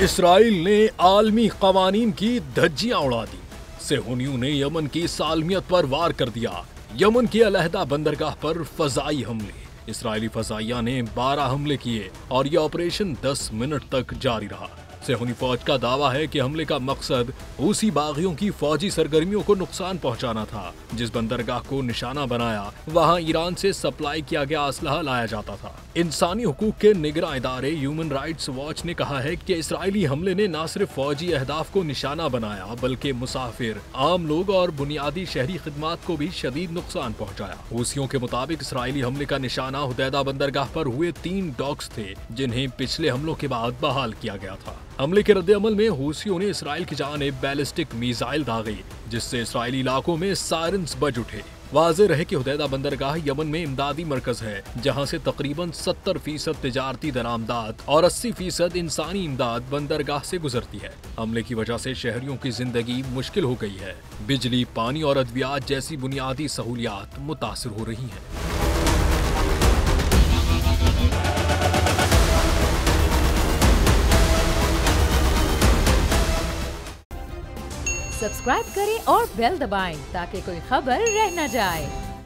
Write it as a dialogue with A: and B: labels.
A: Israel ने आलमी कवानीन की धज्जियां उड़ा दी। सेहूनियों ने यमन की सालमियत पर वार कर दिया। यमन की अलहदा बंदरगाह पर फजाई हमले। इसराइली फजाइया ने 12 हमले किए और यह ऑपरेशन 10 मिनट तक जारी रहा। सेहूनी फौज का दावा है कि हमले का मकसद हूसी बागियों की फौजी सरगर्मियों को नुकसान पहुंचाना था। जिस बंदरगाह को निशाना बनाया वहां ईरान से सप्लाई किया गया असलहा लाया जाता था। इंसानी हुकूक के निगरां इदारे ह्यूमन राइट्स वॉच ने कहा है कि इसराइली हमले ने न सिर्फ फौजी अहदाफ को निशाना बनाया बल्कि मुसाफिर, आम लोग और बुनियादी शहरी खिदमात को भी शदीद नुकसान पहुंचाया। हूसियों के मुताबिक इसराइली हमले का निशाना हुदैदा बंदरगाह पर हुए 3 डॉक्स थे जिन्हें पिछले हमलों के बाद बहाल किया गया था। हमले के रद्द-ए-अमल में हूसियों ने इसराइल की जानिब बैलिस्टिक मिसाइल दागे जिससे इसराइली इलाकों में सायरन्स बज उठे। वाज़ेह रहे कि हुदैदा बंदरगाह यमन में इमदादी मरकज है जहां से तकरीबन 70% तिजारती दरामदात और 80% इंसानी इमदाद बंदरगाह से गुजरती है। हमले की वजह से शहरियों की जिंदगी मुश्किल हो गई है। बिजली, पानी और अद्वियात जैसी बुनियादी सहूलियात मुतासिर हो रही हैं।
B: सब्सक्राइब करें और बेल दबाएं ताकि कोई खबर रह न जाए।